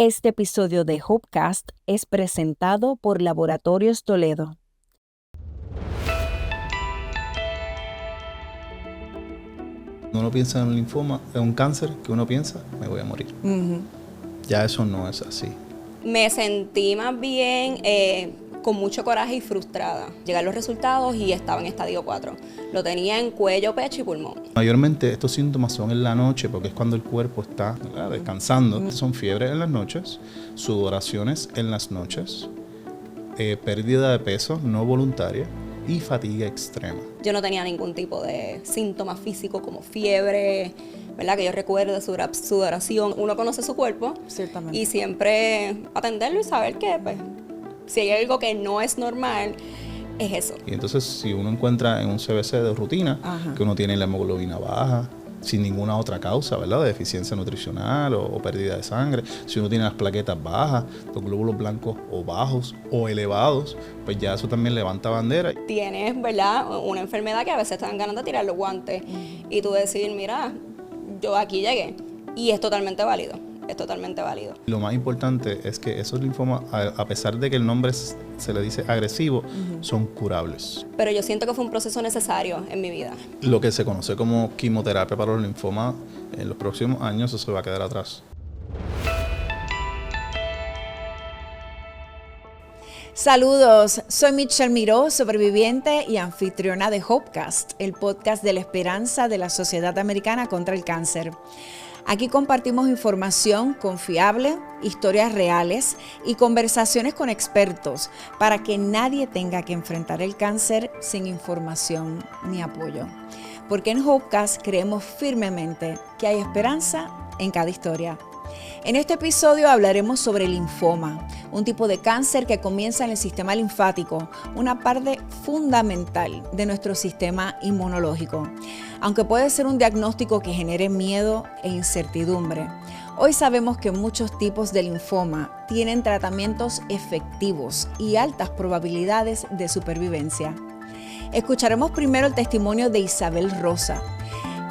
Este episodio de Hopecast es presentado por Laboratorios Toledo. Cuando uno piensa en un linfoma, en un cáncer, que uno piensa, me voy a morir. Ya eso no es así. Me sentí más bien con mucho coraje y frustrada. Llegaron los resultados y estaba en estadio 4. Lo tenía en cuello, pecho y pulmón. Mayormente estos síntomas son en la noche porque es cuando el cuerpo está descansando. Son fiebres en las noches, sudoraciones en las noches, pérdida de peso no voluntaria y fatiga extrema. Yo no tenía ningún tipo de síntoma físico como fiebre, ¿verdad? Que yo recuerde sudoración. Uno conoce su cuerpo. Ciertamente. Y siempre atenderlo y saber que pues, si hay algo que no es normal, es eso. Y entonces si uno encuentra en un CBC de rutina que uno tiene la hemoglobina baja, sin ninguna otra causa, ¿verdad? De deficiencia nutricional o pérdida de sangre. Si uno tiene las plaquetas bajas, los glóbulos blancos o bajos o elevados, pues ya eso también levanta bandera. Tienes, ¿verdad? Una enfermedad que a veces te dan ganas de tirar los guantes y tú decir, mira, yo aquí llegué. Y es totalmente válido. Es totalmente válido. Lo más importante es que esos linfomas, a pesar de que el nombre se le dice agresivo, son curables. Pero yo siento que fue un proceso necesario en mi vida. Lo que se conoce como quimioterapia para los linfomas, en los próximos años eso se va a quedar atrás. Saludos, soy Michelle Miró, sobreviviente y anfitriona de Hopecast, el podcast de la esperanza de la Sociedad Americana contra el Cáncer. Aquí compartimos información confiable, historias reales y conversaciones con expertos para que nadie tenga que enfrentar el cáncer sin información ni apoyo. Porque en Hopecast creemos firmemente que hay esperanza en cada historia. En este episodio hablaremos sobre el linfoma, un tipo de cáncer que comienza en el sistema linfático, una parte fundamental de nuestro sistema inmunológico. Aunque puede ser un diagnóstico que genere miedo e incertidumbre, hoy sabemos que muchos tipos de linfoma tienen tratamientos efectivos y altas probabilidades de supervivencia. Escucharemos primero el testimonio de Isabel Rosa,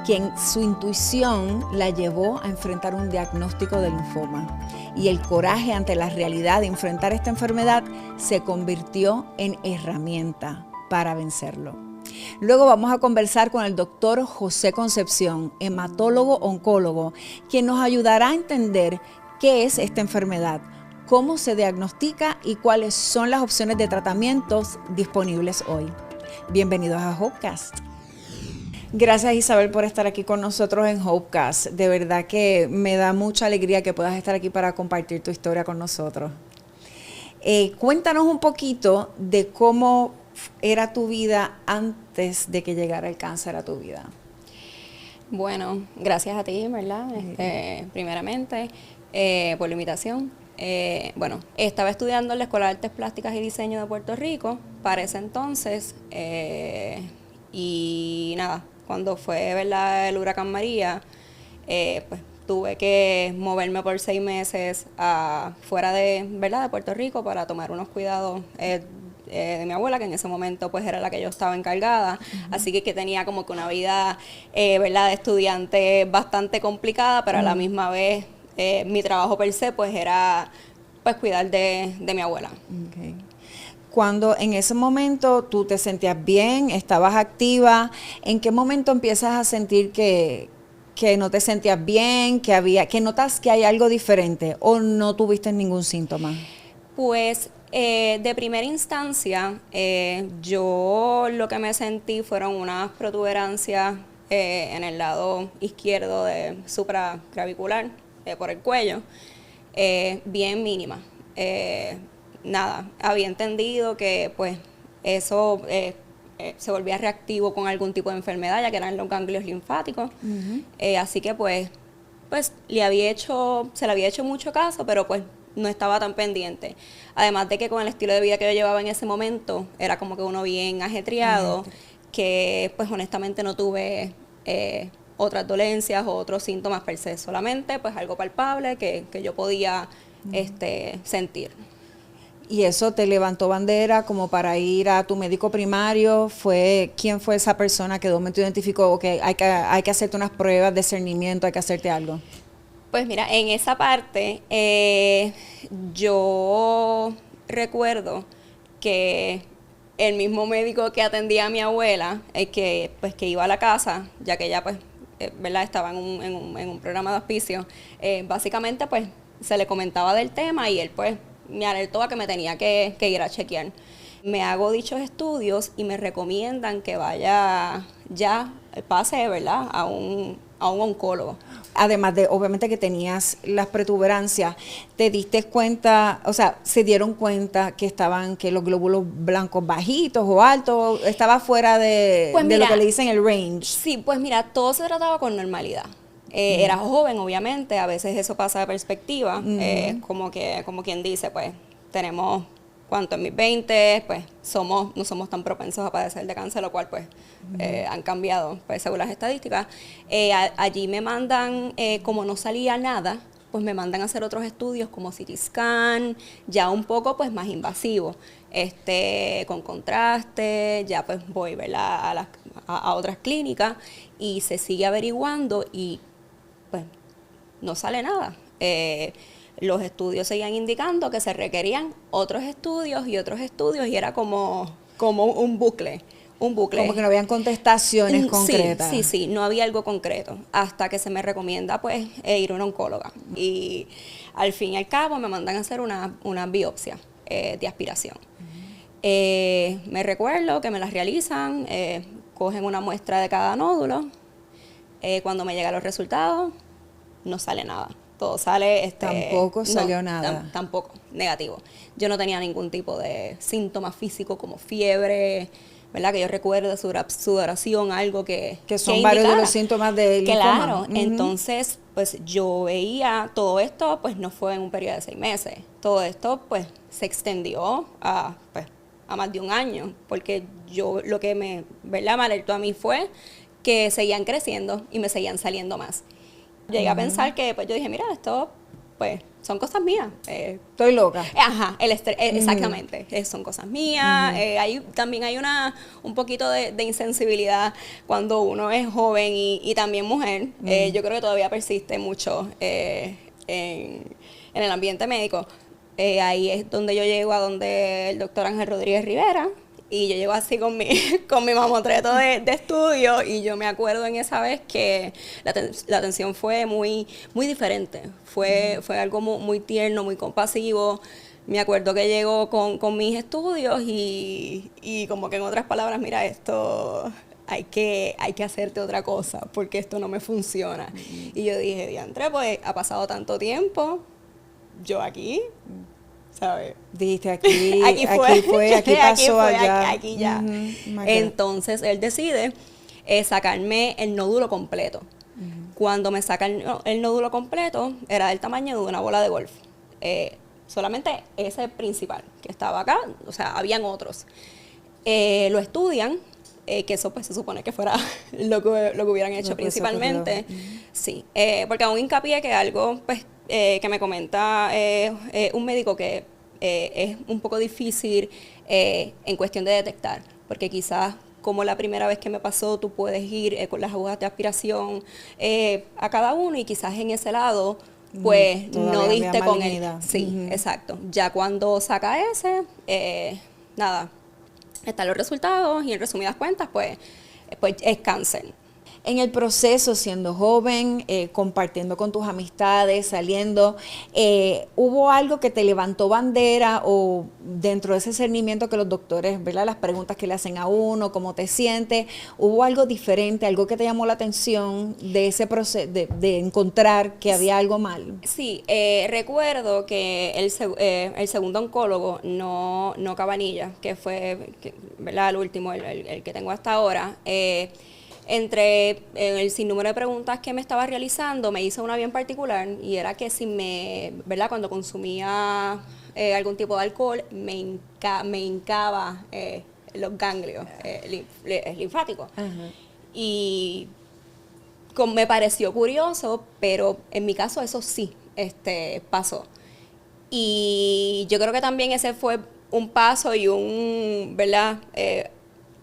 quien su intuición la llevó a enfrentar un diagnóstico de linfoma. Y el coraje ante la realidad de enfrentar esta enfermedad se convirtió en herramienta para vencerlo. Luego vamos a conversar con el doctor José Concepción, hematólogo-oncólogo, quien nos ayudará a entender qué es esta enfermedad, cómo se diagnostica y cuáles son las opciones de tratamientos disponibles hoy. Bienvenidos a Hopecast. Gracias, Isabel, por estar aquí con nosotros en Hopecast. De verdad que me da mucha alegría que puedas estar aquí para compartir tu historia con nosotros. Cuéntanos un poquito de cómo era tu vida antes de que llegara el cáncer a tu vida. Bueno, gracias a ti, ¿verdad? Primeramente, por la invitación. Bueno, estaba estudiando en la Escuela de Artes Plásticas y Diseño de Puerto Rico para ese entonces y nada, cuando fue, ¿verdad?, el huracán María, pues tuve que moverme por 6 meses fuera de, ¿verdad?, de Puerto Rico para tomar unos cuidados de mi abuela, que en ese momento pues era la que yo estaba encargada, así que tenía como que una vida, ¿verdad?, de estudiante bastante complicada, pero a la misma vez mi trabajo per se pues era pues cuidar de mi abuela. Okay. Cuando en ese momento tú te sentías bien, estabas activa, ¿en qué momento empiezas a sentir que no te sentías bien, que notas que hay algo diferente o no tuviste ningún síntoma? Pues de primera instancia yo lo que me sentí fueron unas protuberancias en el lado izquierdo de supraclavicular, por el cuello, bien mínima. Nada, había entendido que pues eso se volvía reactivo con algún tipo de enfermedad, ya que eran los ganglios linfáticos. Así que pues se le había hecho mucho caso, pero pues no estaba tan pendiente. Además de que con el estilo de vida que yo llevaba en ese momento, era como que uno bien ajetreado, que pues honestamente no tuve otras dolencias o otros síntomas per se, solamente pues algo palpable que yo podía sentir. ¿Y eso te levantó bandera como para ir a tu médico primario? ¿Quién fue esa persona que de momento identificó que hay que hacerte unas pruebas de discernimiento, hay que hacerte algo? Pues mira, en esa parte yo recuerdo que el mismo médico que atendía a mi abuela, que iba a la casa, ya que ella pues, ¿verdad? Estaba en un programa de auspicio, básicamente pues se le comentaba del tema y él pues me alertó a que me tenía que ir a chequear. Me hago dichos estudios y me recomiendan que vaya ya, pase, ¿verdad? A un oncólogo. Además de, obviamente, que tenías las protuberancias, ¿te diste cuenta, o sea, se dieron cuenta que los glóbulos blancos bajitos o altos, estaba fuera de lo que le dicen el range? Sí, pues mira, todo se trataba con normalidad. Era joven, obviamente, a veces eso pasa de perspectiva, como quien dice, pues, tenemos, ¿cuánto? En mis 20, pues, no somos tan propensos a padecer de cáncer, lo cual, pues, han cambiado, pues, según las estadísticas. Allí me mandan, como no salía nada, pues me mandan a hacer otros estudios como CT scan, ya un poco, pues, más invasivo, con contraste, ya, pues, voy, ¿verdad? A otras clínicas y se sigue averiguando y, pues, no sale nada. Los estudios seguían indicando que se requerían otros estudios y era como un bucle. Como que no habían contestaciones concretas. Sí, no había algo concreto, hasta que se me recomienda pues ir a una oncóloga. Y al fin y al cabo me mandan a hacer una biopsia de aspiración. Me recuerdo que me las realizan, cogen una muestra de cada nódulo. Cuando me llegan los resultados, no sale nada. Todo sale... Tampoco salió nada. Tampoco, negativo. Yo no tenía ningún tipo de síntoma físico como fiebre, ¿verdad? Que yo recuerde sudoración, algo que son varios de los síntomas del linfoma. Claro, entonces, pues yo veía todo esto, pues no fue en un periodo de 6 meses. Todo esto, pues, se extendió a más de un año, porque lo que me alertó a mí fue que seguían creciendo y me seguían saliendo más. Llegué a pensar que, pues yo dije, mira, esto, pues, son cosas mías. Estoy loca. Ajá, el estrés, exactamente, son cosas mías. También hay un poquito de insensibilidad cuando uno es joven y también mujer. Yo creo que todavía persiste mucho en el ambiente médico. Ahí es donde yo llego a donde el doctor Ángel Rodríguez Rivera, y yo llego así con mi mamotreto de estudio, y yo me acuerdo en esa vez que la atención fue muy, muy diferente. Fue algo muy tierno, muy compasivo. Me acuerdo que llegó con mis estudios y como que en otras palabras, mira, esto hay que hacerte otra cosa porque esto no me funciona. Y yo dije, diantre, pues ha pasado tanto tiempo, yo aquí... ¿sabes? Dijiste aquí pasó, allá. Aquí ya. Entonces él decide sacarme el nódulo completo. Cuando me sacan el nódulo completo, era del tamaño de una bola de golf. Solamente ese principal que estaba acá, o sea, habían otros. Lo estudian, que eso pues se supone que fuera lo que hubieran hecho principalmente. Sí, porque aún hincapié que algo pues que me comenta un médico que es un poco difícil en cuestión de detectar, porque quizás como la primera vez que me pasó, tú puedes ir con las agujas de aspiración a cada uno y quizás en ese lado pues no diste con él. Sí, exacto. Ya cuando saca ese, nada, están los resultados y en resumidas cuentas pues es cáncer. En el proceso, siendo joven, compartiendo con tus amistades, saliendo, ¿hubo algo que te levantó bandera o dentro de ese discernimiento que los doctores, ¿verdad? Las preguntas que le hacen a uno, cómo te sientes, ¿hubo algo diferente, algo que te llamó la atención de ese proceso, de encontrar que había algo mal? Sí, recuerdo que el segundo oncólogo, no Cabanilla, que fue, ¿verdad? El último, el que tengo hasta ahora, entre el sinnúmero de preguntas que me estaba realizando, me hizo una bien particular, y era que ¿verdad? Cuando consumía algún tipo de alcohol, me hincaba los ganglios linfáticos. Y me pareció curioso, pero en mi caso eso sí pasó. Y yo creo que también ese fue un paso y ¿verdad?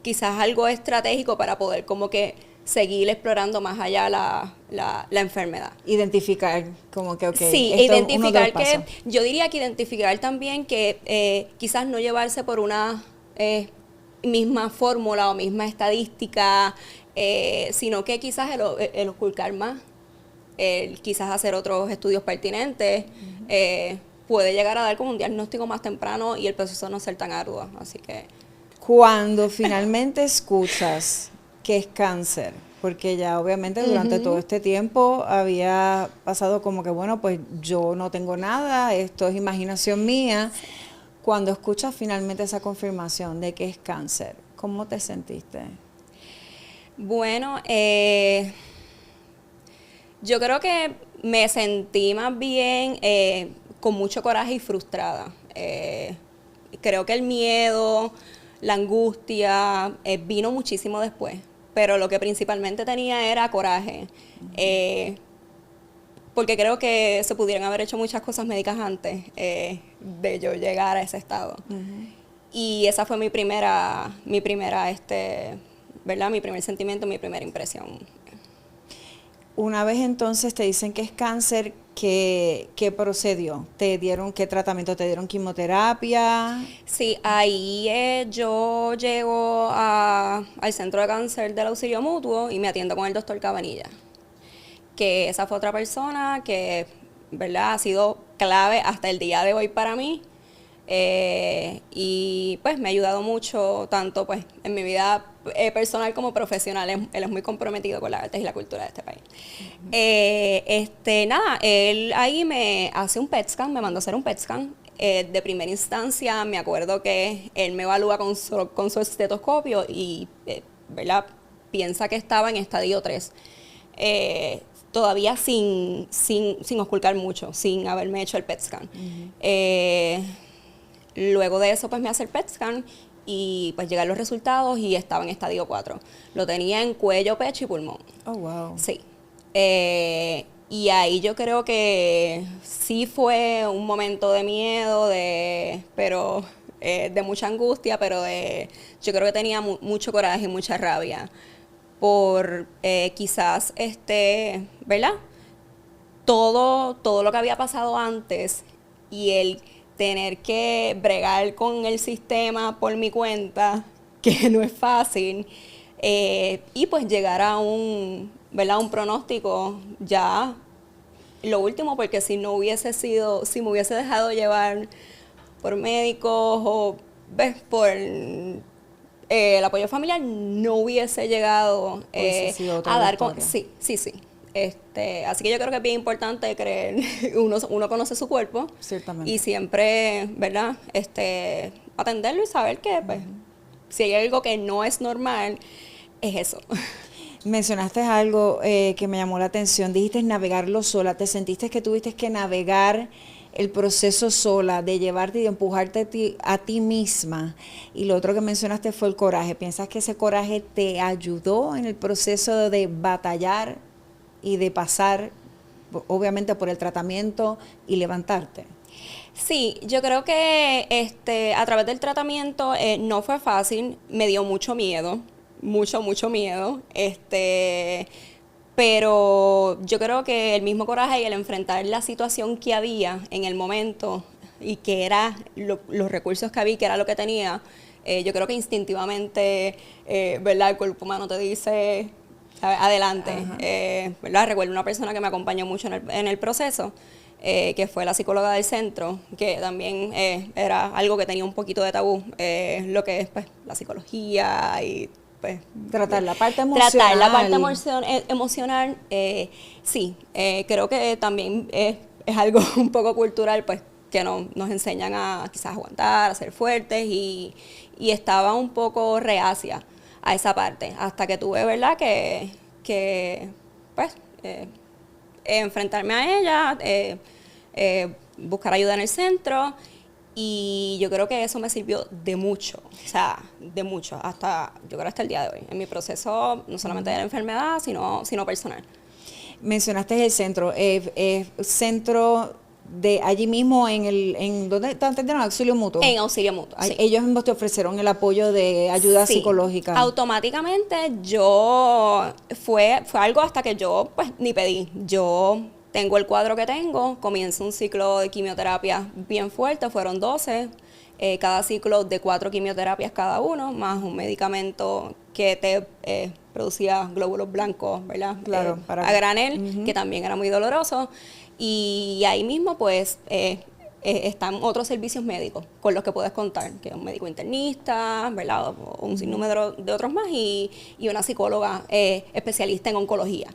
Quizás algo estratégico para poder como que seguir explorando más allá la enfermedad. Identificar como que, sí, identificar que, yo diría que identificar también que quizás no llevarse por una misma fórmula o misma estadística, sino que quizás el ocultar más, quizás hacer otros estudios pertinentes, puede llegar a dar como un diagnóstico más temprano y el proceso no ser tan arduo, así que... Cuando finalmente escuchas que es cáncer, porque ya obviamente durante todo este tiempo había pasado como que, bueno, pues yo no tengo nada, esto es imaginación mía. Cuando escuchas finalmente esa confirmación de que es cáncer, ¿cómo te sentiste? Bueno, yo creo que me sentí más bien con mucho coraje y frustrada. Creo que el miedo, la angustia vino muchísimo después, pero lo que principalmente tenía era coraje, porque creo que se pudieran haber hecho muchas cosas médicas antes de yo llegar a ese estado. Y esa fue mi primera, ¿verdad? Mi primer sentimiento, mi primera impresión. Una vez entonces te dicen que es cáncer, ¿qué procedió? ¿Te dieron qué tratamiento? ¿Te dieron quimioterapia? Sí, ahí yo llego al centro de cáncer del Auxilio Mutuo y me atiendo con el doctor Cabanilla, que esa fue otra persona que, ¿verdad?, ha sido clave hasta el día de hoy para mí. Y pues me ha ayudado mucho, tanto pues en mi vida personal como profesional. Él es muy comprometido con las artes y la cultura de este país. Nada, él ahí me hace un PET scan, me mandó a hacer un PET scan. De primera instancia me acuerdo que él me evalúa con su estetoscopio y ¿verdad?, piensa que estaba en estadio 3. Todavía sin ocultar mucho, sin haberme hecho el PET scan. Luego de eso, pues me hace el PET scan y pues llegan los resultados y estaba en estadio 4. Lo tenía en cuello, pecho y pulmón. Oh, wow. Sí. Y ahí yo creo que sí fue un momento de miedo, pero de mucha angustia, pero yo creo que tenía mucho coraje y mucha rabia por quizás, ¿verdad?, todo lo que había pasado antes y el tener que bregar con el sistema por mi cuenta, que no es fácil, y pues llegar a un pronóstico ya lo último, porque si me hubiese dejado llevar por médicos o por el apoyo familiar, no hubiese llegado a dar con... Sí. Así que yo creo que es bien importante creer, uno conoce su cuerpo. Ciertamente. Y siempre, ¿verdad?, atenderlo y saber que pues, si hay algo que no es normal, es eso. Mencionaste algo que me llamó la atención, dijiste navegarlo sola, ¿te sentiste que tuviste que navegar el proceso sola, de llevarte y de empujarte a ti misma? Y lo otro que mencionaste fue el coraje. ¿Piensas que ese coraje te ayudó en el proceso de batallar y de pasar, obviamente, por el tratamiento y levantarte? Sí, yo creo que a través del tratamiento no fue fácil, me dio mucho miedo, mucho miedo, pero yo creo que el mismo coraje y el enfrentar la situación que había en el momento y que era los recursos que había, que era lo que tenía, yo creo que instintivamente, ¿verdad?, el cuerpo humano te dice... adelante, ¿verdad? Recuerdo una persona que me acompañó mucho en el proceso, que fue la psicóloga del centro, que también era algo que tenía un poquito de tabú, lo que es pues la psicología y pues tratar la parte emocional. Emocional, sí, creo que también es algo un poco cultural, pues que nos enseñan a quizás aguantar, a ser fuertes y estaba un poco reacia a esa parte, hasta que tuve, ¿verdad?, que pues, enfrentarme a ella, buscar ayuda en el centro, y yo creo que eso me sirvió de mucho, hasta el día de hoy, en mi proceso, no solamente de la enfermedad, sino personal. Mencionaste el centro, centro de allí mismo ¿dónde te atendieron? Auxilio Mutuo. En Auxilio Mutuo, sí. Ellos mismos te ofrecieron el apoyo de ayuda psicológica. Automáticamente fue algo hasta que yo pues ni pedí. Yo tengo el cuadro que tengo, comienzo un ciclo de quimioterapia bien fuerte, fueron 12, cada ciclo de 4 quimioterapias cada uno, más un medicamento que te producía glóbulos blancos, ¿verdad? Claro, a granel, que también era muy doloroso. Y ahí mismo pues están otros servicios médicos con los que puedes contar, que es un médico internista, ¿verdad? O un sinnúmero de otros más y una psicóloga especialista en oncología.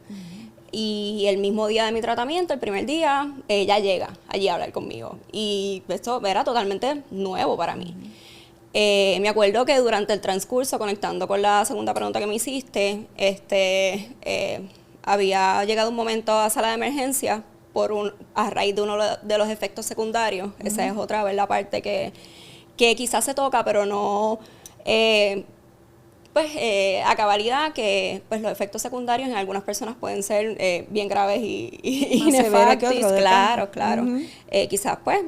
Y el mismo día de mi tratamiento, el primer día, ella llega allí a hablar conmigo. Y esto era totalmente nuevo para mí. Me acuerdo que durante el transcurso, conectando con la segunda pregunta que me hiciste, había llegado un momento a sala de emergencia a raíz de uno de los efectos secundarios. Esa es otra, ¿verdad? Parte que quizás se toca, pero no... a cabalidad que pues los efectos secundarios en algunas personas pueden ser bien graves y nefastos. Claro. Quizás pues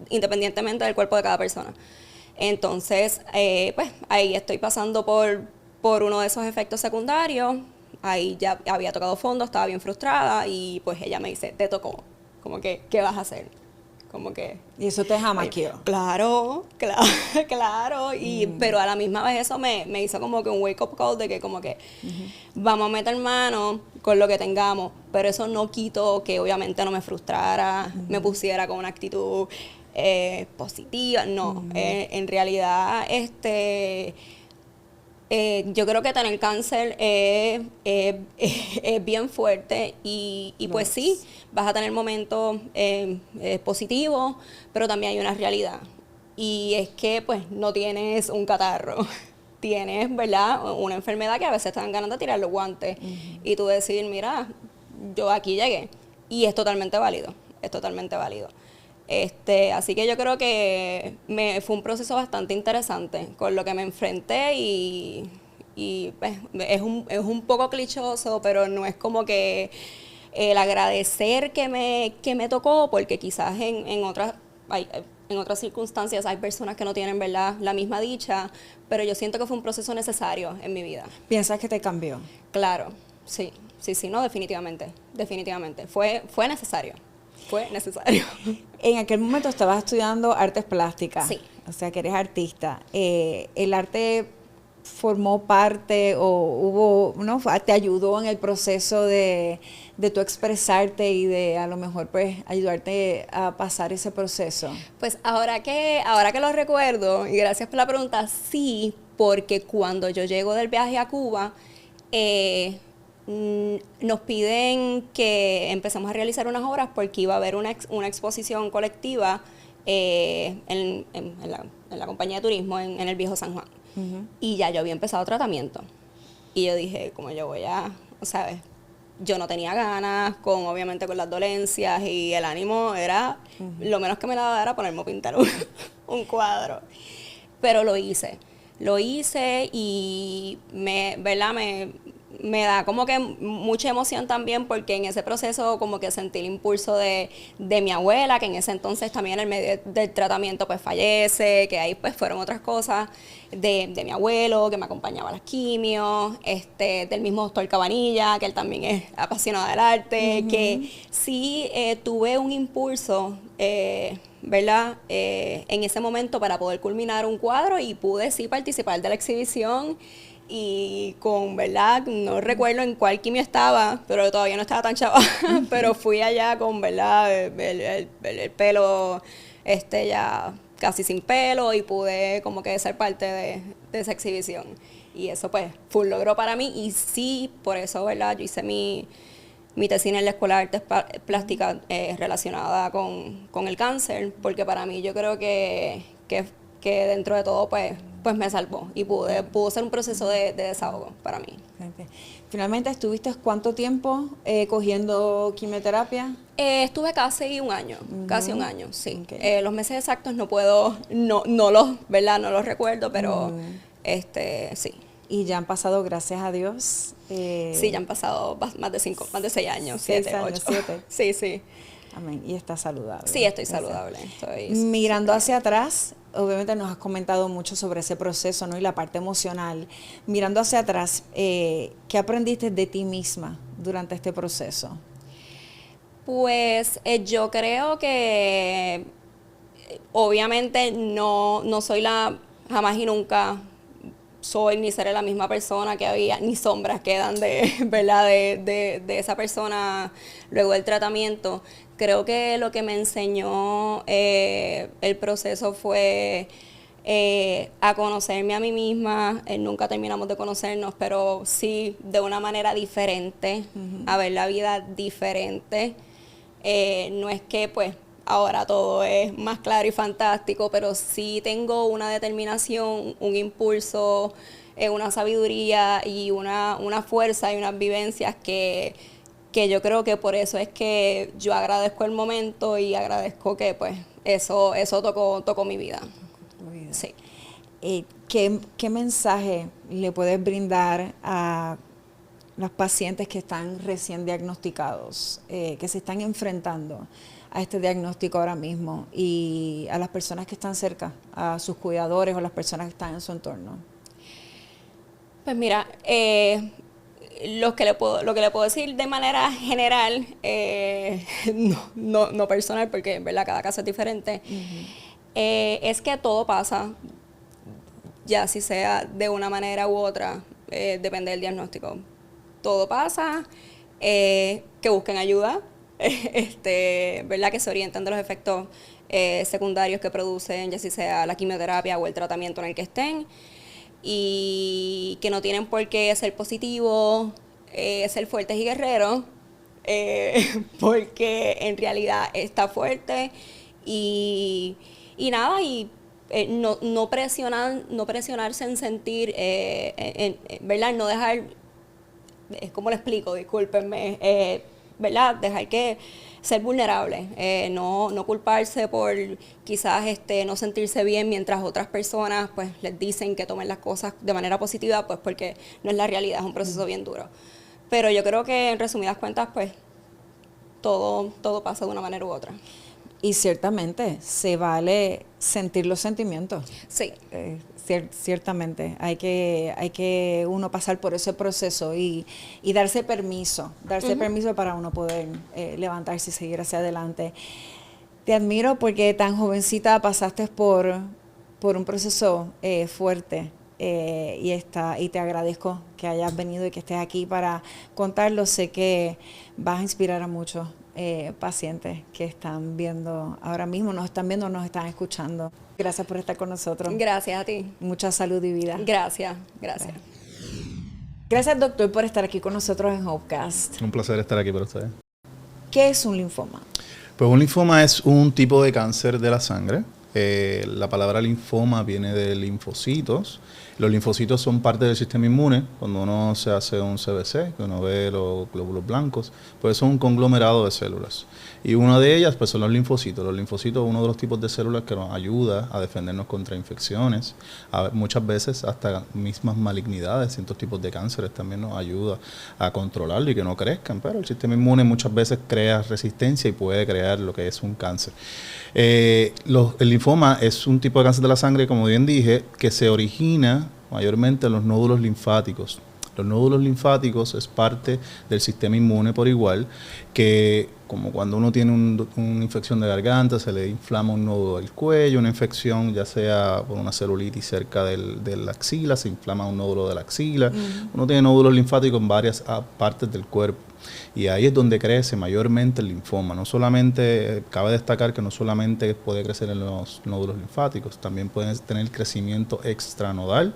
independientemente del cuerpo de cada persona. Entonces pues ahí estoy pasando por uno de esos efectos secundarios. Ahí ya había tocado fondo, estaba bien frustrada y pues ella me dice, te tocó, como que, ¿qué vas a hacer? Como que... Y eso te jamaqueó. Claro. Pero a la misma vez eso me hizo como que un wake up call de que como que vamos a meter mano con lo que tengamos, pero eso no quitó que obviamente no me frustrara, me pusiera con una actitud positiva, no. En realidad, yo creo que tener cáncer es bien fuerte y pues sí, vas a tener momentos positivos, pero también hay una realidad. Y es que pues no tienes un catarro, tienes, ¿verdad?, una enfermedad que a veces te dan ganas de tirar los guantes y tú decir, mira, yo aquí llegué. Y es totalmente válido, Así que yo creo que fue un proceso bastante interesante con lo que me enfrenté y pues, es un poco clichoso, pero no es como que el agradecer que me tocó, porque quizás en otras circunstancias hay personas que no tienen, ¿verdad?, la misma dicha, pero yo siento que fue un proceso necesario en mi vida. ¿Piensas que te cambió? Claro, sí, no, definitivamente. Fue necesario. En aquel momento estabas estudiando artes plásticas. Sí. O sea, que eres artista. ¿El arte formó parte o te ayudó en el proceso de tu expresarte y de a lo mejor pues ayudarte a pasar ese proceso? Pues ahora que lo recuerdo, y gracias por la pregunta, sí, porque cuando yo llego del viaje a Cuba, nos piden que empecemos a realizar unas obras porque iba a haber una exposición colectiva en la compañía de turismo en el Viejo San Juan. Y ya yo había empezado tratamiento. Y yo dije, como yo voy a, ¿sabes? Yo no tenía ganas, obviamente con las dolencias y el ánimo era, lo menos que me daba era ponerme a pintar un cuadro. Pero lo hice y me da como que mucha emoción también porque en ese proceso como que sentí el impulso de mi abuela, que en ese entonces también en el medio del tratamiento pues fallece, que ahí pues fueron otras cosas, de mi abuelo que me acompañaba a las quimios, del mismo doctor Cabanilla, que él también es apasionado del arte, que sí tuve un impulso, ¿verdad?, en ese momento para poder culminar un cuadro y pude sí participar de la exhibición. Y ¿verdad? No recuerdo en cuál quimio estaba, pero todavía no estaba tan chava, pero fui allá con, ¿verdad?, el pelo ya casi sin pelo y pude como que ser parte de esa exhibición. Y eso pues fue un logro para mí y sí, por eso, ¿verdad?, yo hice mi tesis en la Escuela de Artes Plásticas relacionada con el cáncer, porque para mí yo creo que dentro de todo pues me salvó y pudo ser un proceso de desahogo para mí. Finalmente, ¿estuviste cuánto tiempo cogiendo quimioterapia? Estuve casi un año, sí. Okay. Los meses exactos no los recuerdo, pero sí. ¿Y ya han pasado, gracias a Dios? Sí, ya han pasado más de 6 años, 7, 8. 7. Sí. Amén. Y está saludable. Sí, estoy saludable. Mirando hacia atrás, obviamente nos has comentado mucho sobre ese proceso, ¿no? Y la parte emocional. Mirando hacia atrás, ¿qué aprendiste de ti misma durante este proceso? Pues yo creo que obviamente no soy jamás y nunca soy ni seré la misma persona que había, ni sombras quedan ¿verdad? de esa persona luego del tratamiento. Creo que lo que me enseñó el proceso fue a conocerme a mí misma. Nunca terminamos de conocernos, pero sí de una manera diferente, a ver la vida diferente. No es que pues ahora todo es más claro y fantástico, pero sí tengo una determinación, un impulso, una sabiduría y una fuerza y unas vivencias que yo creo que por eso es que yo agradezco el momento y agradezco que pues eso tocó mi vida. Sí. ¿Qué mensaje le puedes brindar a los pacientes que están recién diagnosticados, que se están enfrentando a este diagnóstico ahora mismo, y a las personas que están cerca, a sus cuidadores o las personas que están en su entorno? Pues mira, lo que le puedo decir de manera general, no personal, porque en verdad cada caso es diferente, es que todo pasa, ya si sea de una manera u otra, depende del diagnóstico. Todo pasa, que busquen ayuda, ¿verdad? Que se orienten de los efectos secundarios que producen, ya sea la quimioterapia o el tratamiento en el que estén, y que no tienen por qué ser positivos, ser fuertes y guerreros, porque en realidad está fuerte y nada, y no presionarse en sentir, ¿verdad? No dejar, ¿cómo lo explico? Discúlpenme, ¿verdad? Dejar que ser vulnerable, no culparse por quizás no sentirse bien mientras otras personas pues les dicen que tomen las cosas de manera positiva, pues porque no es la realidad, es un proceso bien duro. Pero yo creo que en resumidas cuentas pues todo pasa de una manera u otra. Y ciertamente se vale sentir los sentimientos. Sí. Ciertamente hay que uno pasar por ese proceso y darse permiso para uno poder levantarse y seguir hacia adelante. Te admiro porque tan jovencita pasaste por un proceso fuerte, y te agradezco que hayas venido y que estés aquí para contarlo. Sé que vas a inspirar a muchos pacientes que están viendo ahora mismo, nos están escuchando. Gracias por estar con nosotros. Gracias a ti. Mucha salud y vida. Gracias. Gracias, doctor, por estar aquí con nosotros en Hopecast. Un placer estar aquí para ustedes. ¿Qué es un linfoma? Pues un linfoma es un tipo de cáncer de la sangre. La palabra linfoma viene de linfocitos. Los linfocitos son parte del sistema inmune. Cuando uno se hace un CBC, que uno ve los glóbulos blancos, pues son un conglomerado de células. Y una de ellas pues son los linfocitos. Los linfocitos es uno de los tipos de células que nos ayuda a defendernos contra infecciones. Muchas veces hasta mismas malignidades, ciertos tipos de cánceres también nos ayuda a controlarlo y que no crezcan. Pero el sistema inmune muchas veces crea resistencia y puede crear lo que es un cáncer. El linfoma es un tipo de cáncer de la sangre, como bien dije, que se origina mayormente en los nódulos linfáticos. Los nódulos linfáticos es parte del sistema inmune por igual, que como cuando uno tiene una infección de garganta, se le inflama un nódulo del cuello, una infección ya sea por una celulitis cerca de la axila, se inflama un nódulo de la axila. Uno tiene nódulos linfáticos en varias partes del cuerpo. Y ahí es donde crece mayormente el linfoma. No solamente, cabe destacar que no solamente puede crecer en los nódulos linfáticos, también pueden tener crecimiento extranodal,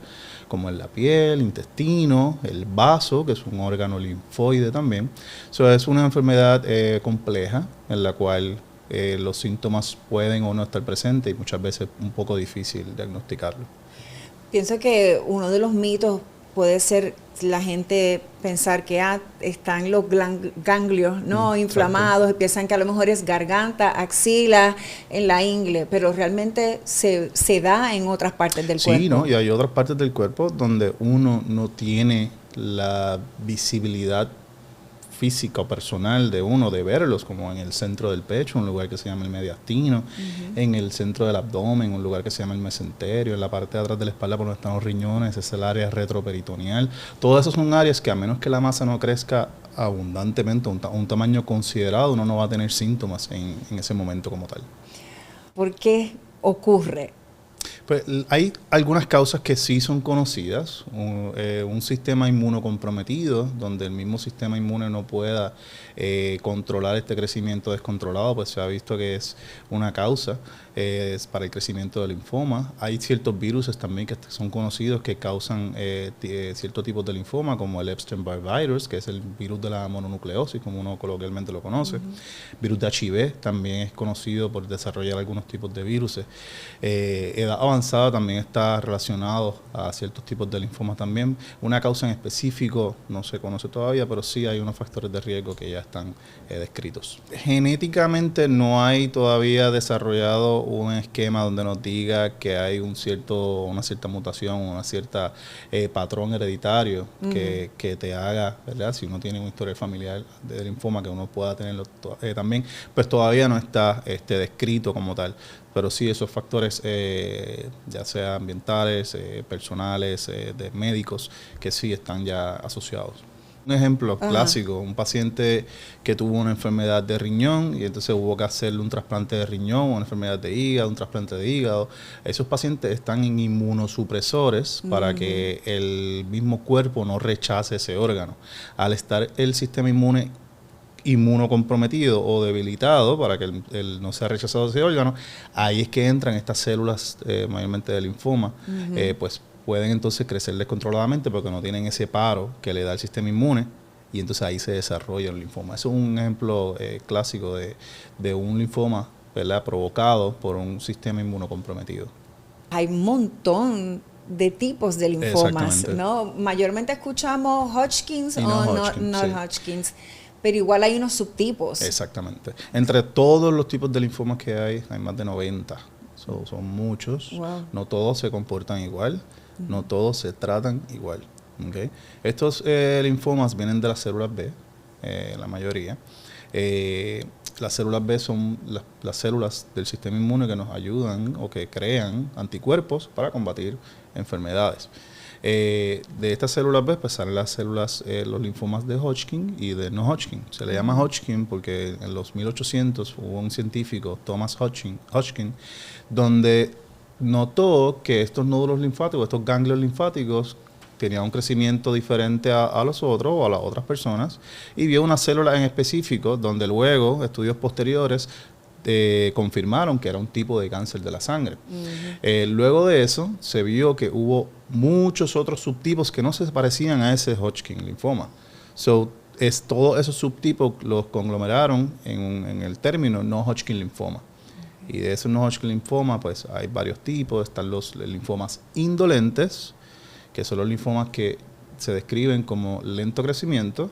como en la piel, intestino, el vaso, que es un órgano linfoide también. Es una enfermedad compleja en la cual los síntomas pueden o no estar presentes y muchas veces un poco difícil diagnosticarlo. Pienso que uno de los mitos puede ser la gente pensar que están los ganglios inflamados, y piensan que a lo mejor es garganta, axila, en la ingle, pero realmente se da en otras partes del cuerpo. Sí, ¿no? Y hay otras partes del cuerpo donde uno no tiene la visibilidad física o personal de uno, de verlos, como en el centro del pecho, un lugar que se llama el mediastino, en el centro del abdomen, un lugar que se llama el mesenterio, en la parte de atrás de la espalda por donde están los riñones, es el área retroperitoneal. Todas esas son áreas que, a menos que la masa no crezca abundantemente, un tamaño considerado, uno no va a tener síntomas en ese momento como tal. ¿Por qué ocurre? Pues hay algunas causas que sí son conocidas. Un sistema inmunocomprometido, donde el mismo sistema inmune no pueda controlar este crecimiento descontrolado, pues se ha visto que es una causa para el crecimiento del linfoma. Hay ciertos virus también que son conocidos que causan ciertos tipos de linfoma, como el Epstein-Barr virus, que es el virus de la mononucleosis, como uno coloquialmente lo conoce. Virus de HIV también es conocido por desarrollar algunos tipos de virus. Edad avanzada también está relacionado a ciertos tipos de linfomas también. Una causa en específico no se conoce todavía, pero sí hay unos factores de riesgo que ya están descritos. Genéticamente no hay todavía desarrollado un esquema donde nos diga que hay una cierta mutación, una cierta patrón hereditario que te haga, ¿verdad? Si uno tiene un historial familiar de linfoma, que uno pueda tenerlo también, pues todavía no está descrito como tal. Pero sí, esos factores, ya sea ambientales, personales, de médicos, que sí están ya asociados. Un ejemplo clásico, un paciente que tuvo una enfermedad de riñón y entonces hubo que hacerle un trasplante de riñón, una enfermedad de hígado, un trasplante de hígado. Esos pacientes están en inmunosupresores para que el mismo cuerpo no rechace ese órgano. Al estar el sistema inmunocomprometido o debilitado para que no sea rechazado ese órgano, ahí es que entran estas células mayormente de linfoma, pues pueden entonces crecer descontroladamente porque no tienen ese paro que le da el sistema inmune y entonces ahí se desarrolla el linfoma. Eso es un ejemplo clásico de un linfoma, ¿verdad?, provocado por un sistema inmunocomprometido. Hay un montón de tipos de linfomas, ¿no? Mayormente escuchamos Hodgkin's o non-Hodgkin's. Pero igual hay unos subtipos. Exactamente. Entre todos los tipos de linfomas que hay más de 90. Son muchos. Wow. No todos se comportan igual. No todos se tratan igual. ¿Okay? Estos linfomas vienen de las células B, la mayoría. Las células B son las células del sistema inmune que nos ayudan o que crean anticuerpos para combatir enfermedades. De estas células B pues salen las células, los linfomas de Hodgkin y de no Hodgkin. Se le llama Hodgkin porque en los 1800 hubo un científico, Thomas Hodgkin, donde notó que estos nódulos linfáticos, estos ganglios linfáticos, tenían un crecimiento diferente a los otros o a las otras personas y vio una célula en específico donde luego estudios posteriores confirmaron que era un tipo de cáncer de la sangre. Luego de eso se vio que muchos otros subtipos que no se parecían a ese Hodgkin linfoma. Todos esos subtipos los conglomeraron en el término no Hodgkin linfoma. Y de esos no Hodgkin linfoma pues hay varios tipos. Están los linfomas indolentes, que son los linfomas que se describen como lento crecimiento,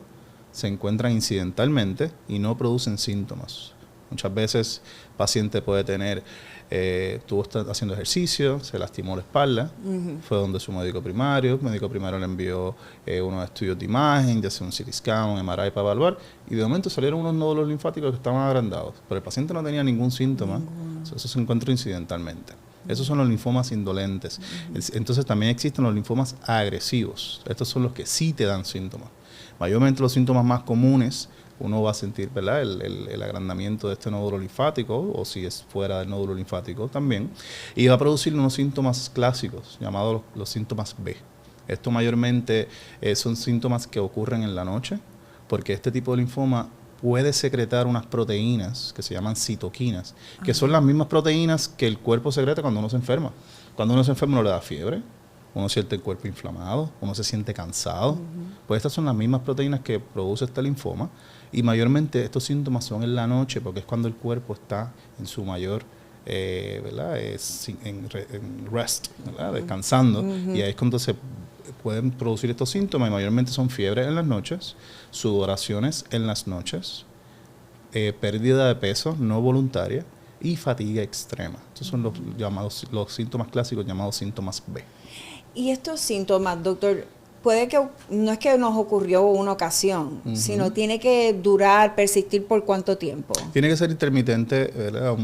se encuentran incidentalmente y no producen síntomas. Muchas veces el paciente puede tener, estuvo haciendo ejercicio, se lastimó la espalda, fue donde su médico primario le envió unos estudios de imagen, ya sea un CT scan, un MRI para evaluar, y de momento salieron unos nódulos linfáticos que estaban agrandados, pero el paciente no tenía ningún síntoma, eso se encontró incidentalmente. Esos son los linfomas indolentes. Entonces también existen los linfomas agresivos. Estos son los que sí te dan síntomas. Mayormente los síntomas más comunes, uno va a sentir, ¿verdad?, el agrandamiento de este nódulo linfático, o si es fuera del nódulo linfático también, y va a producir unos síntomas clásicos llamados los síntomas B. Esto mayormente son síntomas que ocurren en la noche, porque este tipo de linfoma puede secretar unas proteínas que se llaman citoquinas, que son las mismas proteínas que el cuerpo secreta cuando uno se enferma. Cuando uno se enferma uno le da fiebre, uno siente el cuerpo inflamado, uno se siente cansado. Pues estas son las mismas proteínas que produce este linfoma y mayormente estos síntomas son en la noche porque es cuando el cuerpo está en su mayor ¿verdad? En rest, ¿verdad? Descansando, y ahí es cuando se pueden producir estos síntomas y mayormente son fiebre en las noches, sudoraciones en las noches, pérdida de peso no voluntaria y fatiga extrema. Estos son los síntomas clásicos llamados síntomas B. Y estos síntomas, doctor, puede que, no es que nos ocurrió una ocasión, sino tiene que durar, persistir por cuánto tiempo. Tiene que ser intermitente, ¿verdad?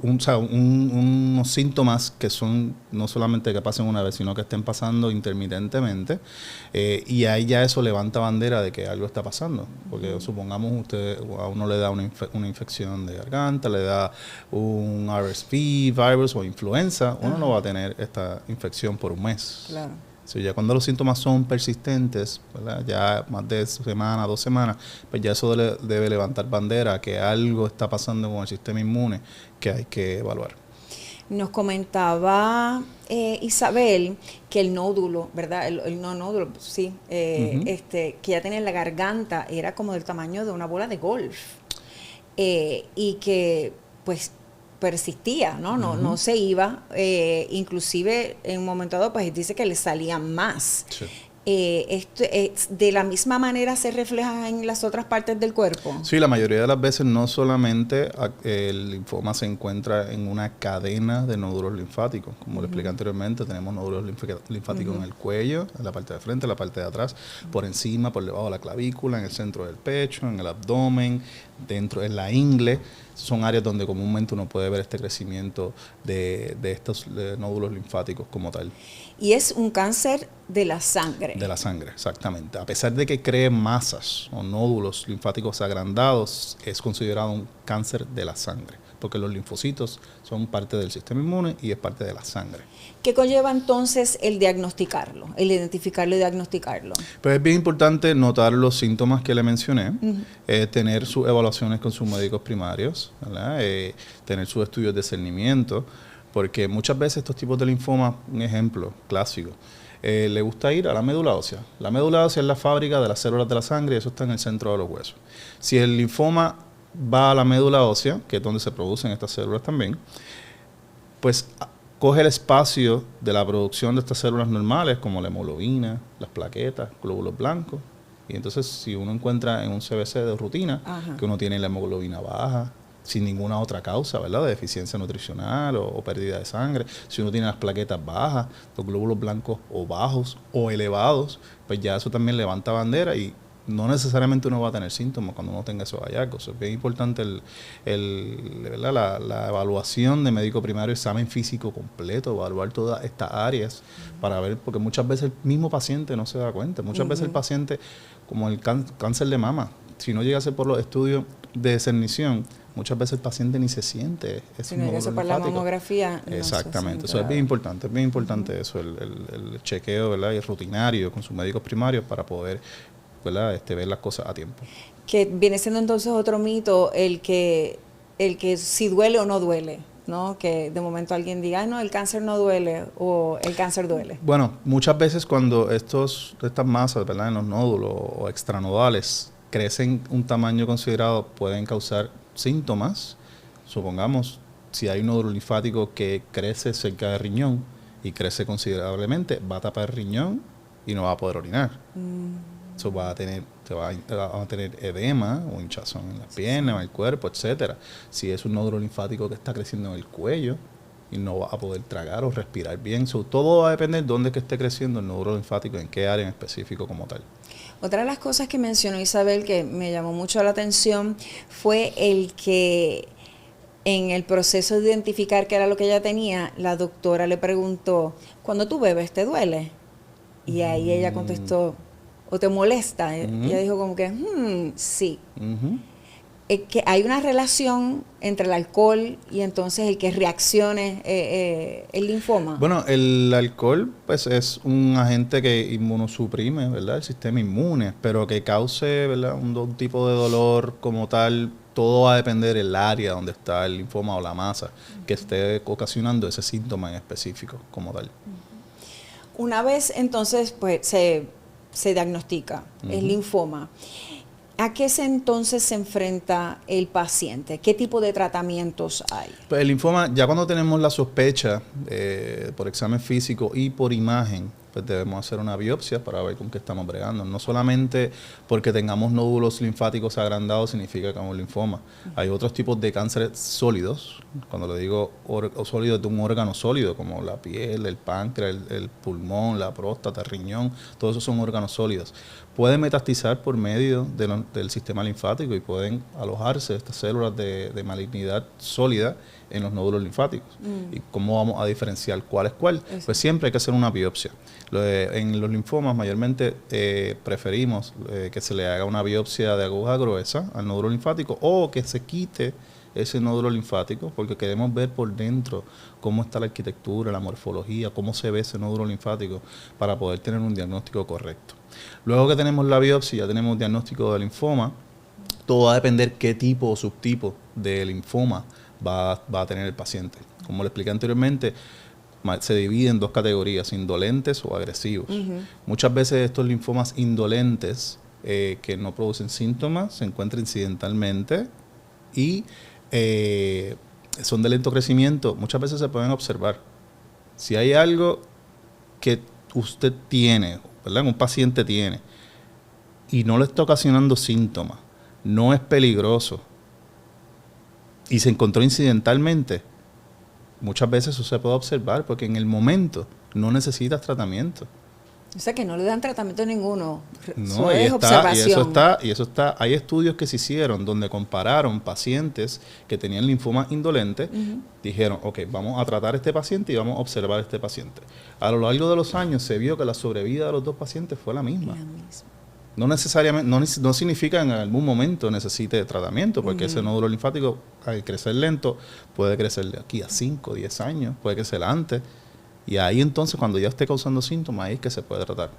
Unos síntomas que son no solamente que pasen una vez, sino que estén pasando intermitentemente, y ahí ya eso levanta bandera de que algo está pasando, porque supongamos a uno le da una infección de garganta, le da un RSV virus o influenza, uno no va a tener esta infección por un mes. Claro. Ya cuando los síntomas son persistentes, ¿verdad? Ya más de semana, 2 semanas, pues ya eso debe levantar bandera que algo está pasando con el sistema inmune que hay que evaluar. Nos comentaba Isabel que el nódulo, ¿verdad? El no nódulo, sí, que ya tenía en la garganta, era como del tamaño de una bola de golf, y que pues persistía, ¿no? No se iba, inclusive en un momento dado pues dice que le salían más. Sí. ¿De la misma manera se refleja en las otras partes del cuerpo? Sí, la mayoría de las veces no solamente el linfoma se encuentra en una cadena de nódulos linfáticos, como le expliqué anteriormente, tenemos nódulos linfáticos en el cuello, en la parte de frente, en la parte de atrás, por encima, por debajo de la clavícula, en el centro del pecho, en el abdomen, dentro, en la ingle. Son áreas donde comúnmente uno puede ver este crecimiento de estos nódulos linfáticos como tal. Y es un cáncer de la sangre. De la sangre, exactamente. A pesar de que cree masas o nódulos linfáticos agrandados, es considerado un cáncer de la sangre, porque los linfocitos son parte del sistema inmune y es parte de la sangre. ¿Qué conlleva entonces el diagnosticarlo, el identificarlo y diagnosticarlo? Pues es bien importante notar los síntomas que le mencioné, tener sus evaluaciones con sus médicos primarios, ¿verdad? Tener sus estudios de discernimiento, porque muchas veces estos tipos de linfoma, un ejemplo clásico, le gusta ir a la médula ósea. La médula ósea es la fábrica de las células de la sangre y eso está en el centro de los huesos. Si el linfoma va a la médula ósea, que es donde se producen estas células también, pues coge el espacio de la producción de estas células normales, como la hemoglobina, las plaquetas, glóbulos blancos. Y entonces, si uno encuentra en un CBC de rutina que uno tiene la hemoglobina baja, sin ninguna otra causa, ¿verdad?, de deficiencia nutricional o pérdida de sangre, si uno tiene las plaquetas bajas, los glóbulos blancos o bajos o elevados, pues ya eso también levanta bandera y no necesariamente uno va a tener síntomas cuando uno tenga esos hallazgos. Es bien importante ¿verdad? La evaluación de médico primario, examen físico completo, evaluar todas estas áreas para ver, porque muchas veces el mismo paciente no se da cuenta. Muchas veces el paciente, como el cáncer de mama, si no llega a ser por los estudios de discernición, muchas veces el paciente ni se siente. Si no llega a ser por la mamografía. Exactamente, eso es bien importante eso, el chequeo, ¿verdad?, y rutinario con sus médicos primarios para poder, ¿verdad?, ver las cosas a tiempo. Que viene siendo entonces otro mito el que si duele o no duele, ¿no? Que de momento alguien diga, no, el cáncer no duele o el cáncer duele. Bueno, muchas veces cuando estas masas, ¿verdad?, en los nódulos o extranodales crecen un tamaño considerado, pueden causar síntomas. Supongamos, si hay un nódulo linfático que crece cerca del riñón y crece considerablemente, va a tapar el riñón y no va a poder orinar. Eso va a tener edema o hinchazón en las piernas, en el cuerpo, etcétera. Si es un nódulo linfático que está creciendo en el cuello y no va a poder tragar o respirar bien. Todo va a depender de dónde que esté creciendo el nódulo linfático, en qué área en específico como tal. Otra de las cosas que mencionó Isabel que me llamó mucho la atención fue el que en el proceso de identificar qué era lo que ella tenía, la doctora le preguntó, ¿cuando tú bebes te duele? Y ahí ella contestó, ¿o te molesta? Ella dijo como que, sí. Que hay una relación entre el alcohol y entonces el que reaccione el linfoma. Bueno, el alcohol pues es un agente que inmunosuprime, ¿verdad?, el sistema inmune, pero que cause, ¿verdad?, un tipo de dolor como tal. Todo va a depender del área donde está el linfoma o la masa que esté ocasionando ese síntoma en específico como tal. Una vez entonces pues se diagnostica el linfoma, ¿a qué entonces se enfrenta el paciente? ¿Qué tipo de tratamientos hay? Pues el linfoma, ya cuando tenemos la sospecha por examen físico y por imagen pues debemos hacer una biopsia para ver con qué estamos bregando. No solamente porque tengamos nódulos linfáticos agrandados significa que tenemos linfoma. Hay otros tipos de cánceres sólidos, cuando le digo sólidos, de un órgano sólido, como la piel, el páncreas, el pulmón, la próstata, el riñón, todos esos son órganos sólidos. Pueden metastizar por medio del sistema linfático y pueden alojarse estas células de malignidad sólida en los nódulos linfáticos. ¿Y cómo vamos a diferenciar cuál es cuál? Eso. Pues siempre hay que hacer una biopsia. En los linfomas mayormente preferimos que se le haga una biopsia de aguja gruesa al nódulo linfático o que se quite ese nódulo linfático porque queremos ver por dentro cómo está la arquitectura, la morfología, cómo se ve ese nódulo linfático para poder tener un diagnóstico correcto. Luego que tenemos la biopsia, ya tenemos un diagnóstico de linfoma, todo va a depender qué tipo o subtipo de linfoma va a tener el paciente. Como le expliqué anteriormente, se divide en dos categorías, indolentes o agresivos. Muchas veces estos linfomas indolentes que no producen síntomas se encuentran incidentalmente y son de lento crecimiento. Muchas veces se pueden observar. Si hay algo que usted tiene, ¿verdad? Un paciente tiene, y no le está ocasionando síntomas, no es peligroso, y se encontró incidentalmente, muchas veces eso se puede observar porque en el momento no necesitas tratamiento. O sea que no le dan tratamiento ninguno. No, eso es observación. Y eso está. Hay estudios que se hicieron donde compararon pacientes que tenían linfoma indolente, dijeron, ok, vamos a tratar a este paciente y vamos a observar a este paciente. A lo largo de los años se vio que la sobrevida de los dos pacientes fue la misma. No necesariamente, no significa que en algún momento necesite tratamiento, porque ese nódulo linfático, al crecer lento, puede crecer de aquí a 5, 10 años, puede crecer antes. Y ahí entonces, cuando ya esté causando síntomas, ahí es que se puede tratar.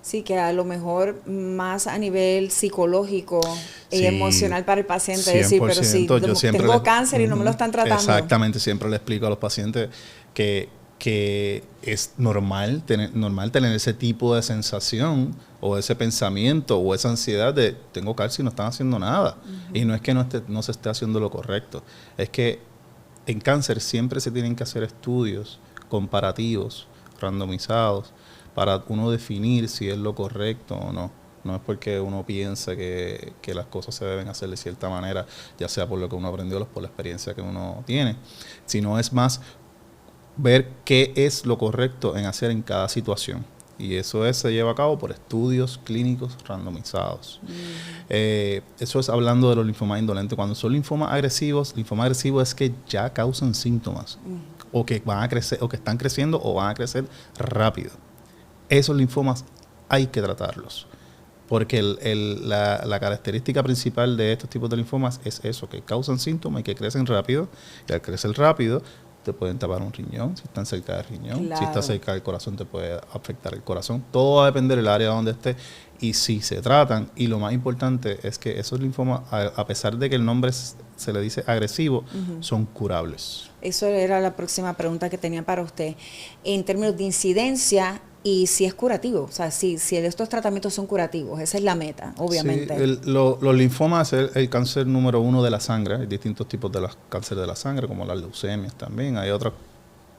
Sí, que a lo mejor más a nivel psicológico y emocional para el paciente, decir, pero si tengo cáncer y no me lo están tratando. Exactamente, siempre le explico a los pacientes que es normal tener ese tipo de sensación o ese pensamiento o esa ansiedad de tengo cáncer y no están haciendo nada. Y no es que no se esté haciendo lo correcto, es que en cáncer siempre se tienen que hacer estudios comparativos, randomizados, para uno definir si es lo correcto o no. No es porque uno piensa que las cosas se deben hacer de cierta manera, ya sea por lo que uno aprendió o por la experiencia que uno tiene, sino es más ver qué es lo correcto en hacer en cada situación. Y eso se lleva a cabo por estudios clínicos randomizados. Eso es hablando de los linfomas indolentes. Cuando son linfomas agresivos es que ya causan síntomas. O que van a crecer, o que están creciendo o van a crecer rápido. Esos linfomas hay que tratarlos. Porque la característica principal de estos tipos de linfomas es eso, que causan síntomas y que crecen rápido. Y al crecer rápido, te pueden tapar un riñón, si están cerca del riñón. Claro. Si está cerca del corazón, te puede afectar el corazón. Todo va a depender del área donde esté y si se tratan. Y lo más importante es que esos linfomas, a pesar de que el nombre se le dice agresivo, son curables. Eso era la próxima pregunta que tenía para usted. En términos de incidencia y si es curativo, o sea, si estos tratamientos son curativos, esa es la meta, obviamente. Sí, los linfomas es el cáncer número 1 de la sangre. Hay distintos tipos de cáncer de la sangre, como las leucemias también. Hay otros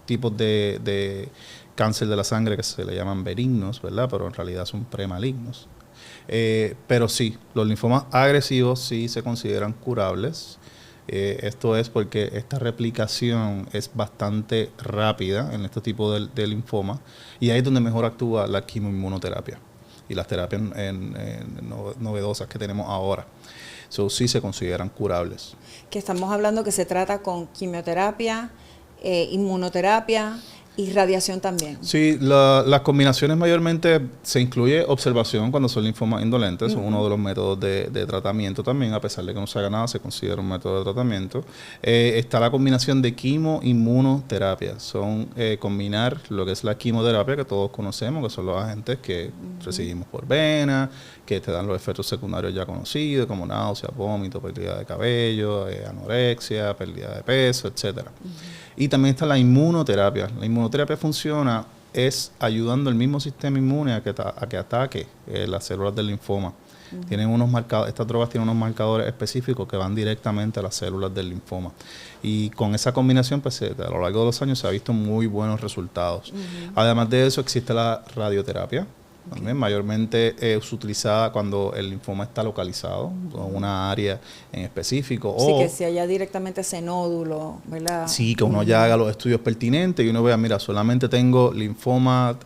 tipos de cáncer de la sangre que se le llaman benignos, ¿verdad? Pero en realidad son premalignos. Pero sí, los linfomas agresivos sí se consideran curables. Esto es porque esta replicación es bastante rápida en este tipo de linfoma y ahí es donde mejor actúa la quimioinmunoterapia y las terapias novedosas que tenemos ahora. Sí se consideran curables. Que estamos hablando que se trata con quimioterapia, inmunoterapia y radiación también. Sí, las combinaciones mayormente se incluye observación cuando son linfomas indolentes, son uno de los métodos de tratamiento también, a pesar de que no se haga nada, se considera un método de tratamiento. Está la combinación de quimo-inmunoterapia, son combinar lo que es la quimioterapia que todos conocemos, que son los agentes que recibimos por vena, que te dan los efectos secundarios ya conocidos, como náusea, vómito, pérdida de cabello, anorexia, pérdida de peso, etcétera. Y también está la inmunoterapia. La inmunoterapia funciona ayudando al mismo sistema inmune a que ataque las células del linfoma. Tienen unos marcadores, estas drogas tienen unos marcadores específicos que van directamente a las células del linfoma. Y con esa combinación, pues a lo largo de los años se ha visto muy buenos resultados. Además de eso, existe la radioterapia. También mayormente es utilizada cuando el linfoma está localizado en una área en específico. Sí, que si haya directamente ese nódulo, ¿verdad? Sí, que uno ya haga los estudios pertinentes y uno vea, mira, solamente tengo linfoma,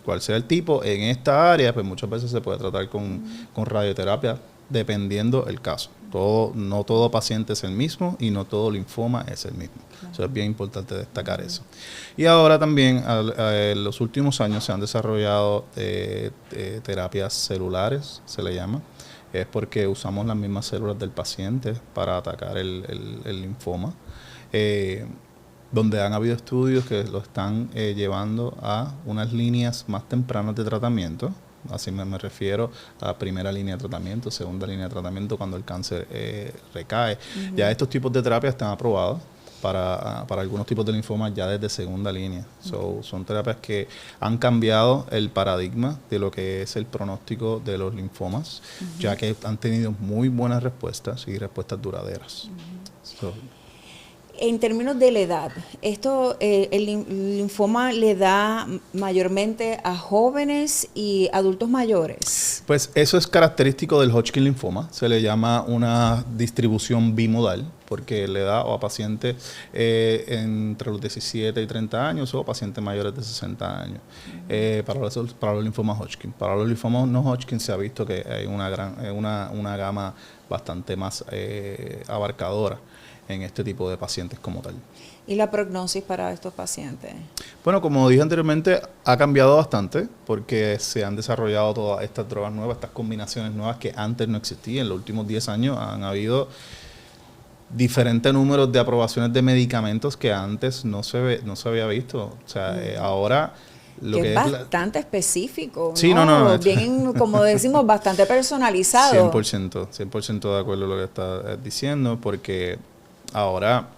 cual sea el tipo, en esta área, pues muchas veces se puede tratar con radioterapia, dependiendo el caso. No todo paciente es el mismo y no todo linfoma es el mismo. Eso es bien importante destacar eso. Y ahora también, en los últimos años se han desarrollado terapias celulares, se le llama. Es porque usamos las mismas células del paciente para atacar el linfoma. Donde han habido estudios que lo están llevando a unas líneas más tempranas de tratamiento. Así me refiero a primera línea de tratamiento, segunda línea de tratamiento cuando el cáncer recae. Ya estos tipos de terapias están aprobados para algunos tipos de linfomas ya desde segunda línea. Son terapias que han cambiado el paradigma de lo que es el pronóstico de los linfomas, ya que han tenido muy buenas respuestas y respuestas duraderas. En términos de la edad, el linfoma le da mayormente a jóvenes y adultos mayores. Pues eso es característico del Hodgkin linfoma. Se le llama una distribución bimodal porque le da a pacientes entre los 17 y 30 años o pacientes mayores de 60 años para los linfomas Hodgkin. Para los linfomas no Hodgkin se ha visto que hay una gama bastante más abarcadora en este tipo de pacientes como tal. ¿Y la prognosis para estos pacientes? Bueno, como dije anteriormente, ha cambiado bastante porque se han desarrollado todas estas drogas nuevas, estas combinaciones nuevas que antes no existían. En los últimos 10 años han habido diferentes números de aprobaciones de medicamentos que antes no se había visto. O sea, ahora lo que es bastante específico, ¿no? Sí, no. Bien, como decimos, bastante personalizado. 100% de acuerdo con lo que estás diciendo, porque ahora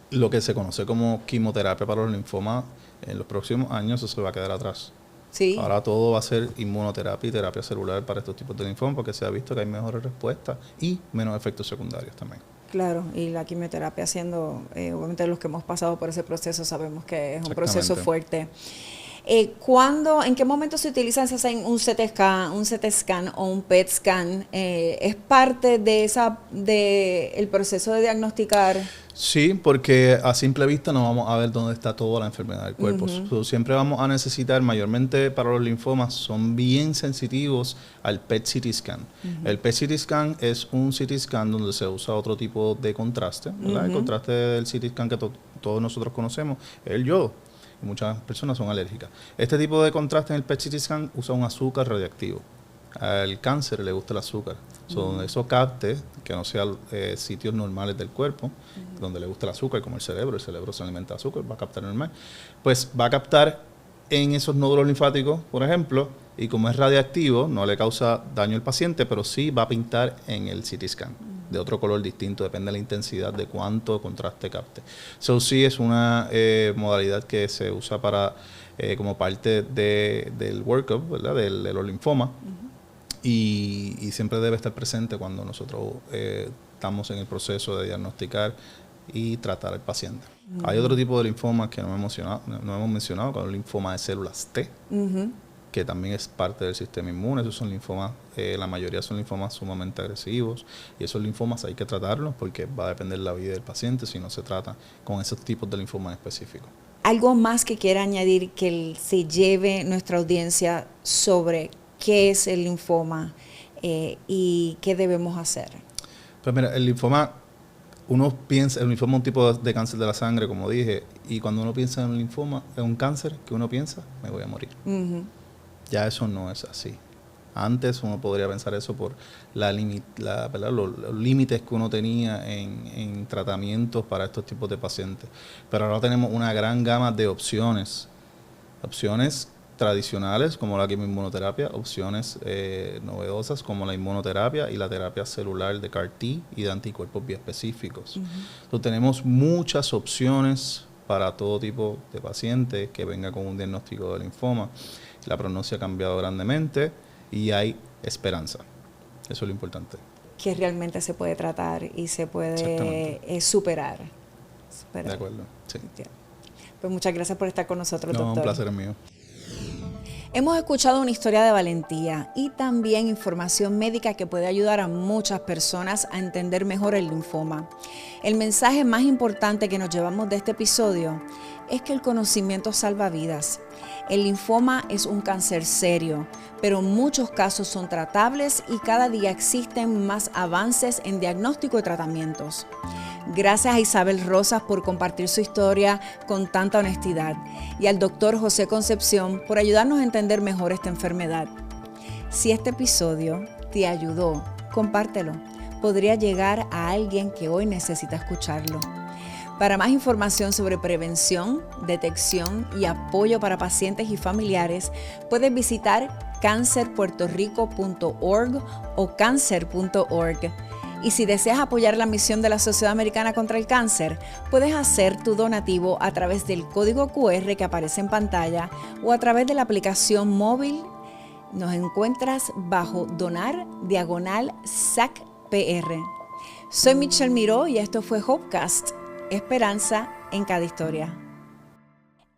lo que se conoce como quimioterapia para los linfomas en los próximos años eso se va a quedar atrás. Sí. Ahora todo va a ser inmunoterapia y terapia celular para estos tipos de linfomas porque se ha visto que hay mejores respuestas y menos efectos secundarios también. Claro, y la quimioterapia obviamente los que hemos pasado por ese proceso sabemos que es un proceso fuerte. ¿En qué momento se utiliza un CT scan o un PET scan? ¿Es parte de el proceso de diagnosticar? Sí, porque a simple vista no vamos a ver dónde está toda la enfermedad del cuerpo. Siempre vamos a necesitar, mayormente para los linfomas, son bien sensitivos al PET-CT scan. El PET-CT scan es un CT scan donde se usa otro tipo de contraste, ¿verdad? El contraste del CT scan que todos nosotros conocemos es el yodo. Y muchas personas son alérgicas. Este tipo de contraste en el PET-CT scan usa un azúcar radioactivo. Al cáncer le gusta el azúcar. Donde eso capte, que no sean sitios normales del cuerpo, donde le gusta el azúcar, como el cerebro se alimenta de azúcar, va a captar normal. Pues va a captar en esos nódulos linfáticos, por ejemplo, y como es radiactivo, no le causa daño al paciente, pero sí va a pintar en el CT scan de otro color distinto, depende de la intensidad de cuánto contraste capte. Eso sí es una modalidad que se usa para como parte del workup, ¿verdad? De los linfomas. Y siempre debe estar presente cuando nosotros estamos en el proceso de diagnosticar y tratar al paciente. Hay otro tipo de linfomas que no hemos mencionado, como el linfoma de células T, que también es parte del sistema inmune. Esos son linfomas, la mayoría son linfomas sumamente agresivos, y esos linfomas hay que tratarlos porque va a depender de la vida del paciente si no se trata con esos tipos de linfomas específicos. ¿Algo más que quiera añadir que se lleve nuestra audiencia sobre qué es el linfoma y qué debemos hacer? Pues mira, el linfoma, uno piensa, el linfoma es un tipo de cáncer de la sangre, como dije, y cuando uno piensa en un linfoma, en un cáncer, que uno piensa, me voy a morir. Ya eso no es así. Antes uno podría pensar eso por los límites que uno tenía en tratamientos para estos tipos de pacientes. Pero ahora tenemos una gran gama de opciones tradicionales como la quimioinmunoterapia, opciones novedosas como la inmunoterapia y la terapia celular de CAR-T y de anticuerpos biespecíficos. Entonces tenemos muchas opciones para todo tipo de paciente que venga con un diagnóstico de linfoma. La prognosis ha cambiado grandemente y hay esperanza. Eso es lo importante. Que realmente se puede tratar y se puede superar. De acuerdo, sí. Pues muchas gracias por estar con nosotros, doctor. Un placer es mío. Hemos escuchado una historia de valentía y también información médica que puede ayudar a muchas personas a entender mejor el linfoma. El mensaje más importante que nos llevamos de este episodio es que el conocimiento salva vidas. El linfoma es un cáncer serio, pero muchos casos son tratables y cada día existen más avances en diagnóstico y tratamientos. Gracias a Isabel Rosas por compartir su historia con tanta honestidad y al doctor José Concepción por ayudarnos a entender mejor esta enfermedad. Si este episodio te ayudó, compártelo. Podría llegar a alguien que hoy necesita escucharlo. Para más información sobre prevención, detección y apoyo para pacientes y familiares, puedes visitar cancerpuertorico.org o cancer.org. Y si deseas apoyar la misión de la Sociedad Americana contra el Cáncer, puedes hacer tu donativo a través del código QR que aparece en pantalla o a través de la aplicación móvil. Nos encuentras bajo donar/SACPR. Soy Michelle Miró y esto fue Hopecast, Esperanza en cada historia.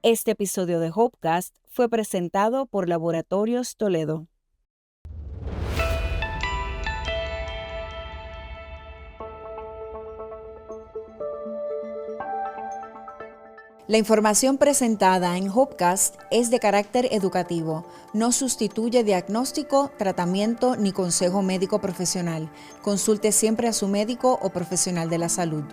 Este episodio de Hopecast fue presentado por Laboratorios Toledo. La información presentada en Hopecast es de carácter educativo, no sustituye diagnóstico, tratamiento ni consejo médico profesional. Consulte siempre a su médico o profesional de la salud.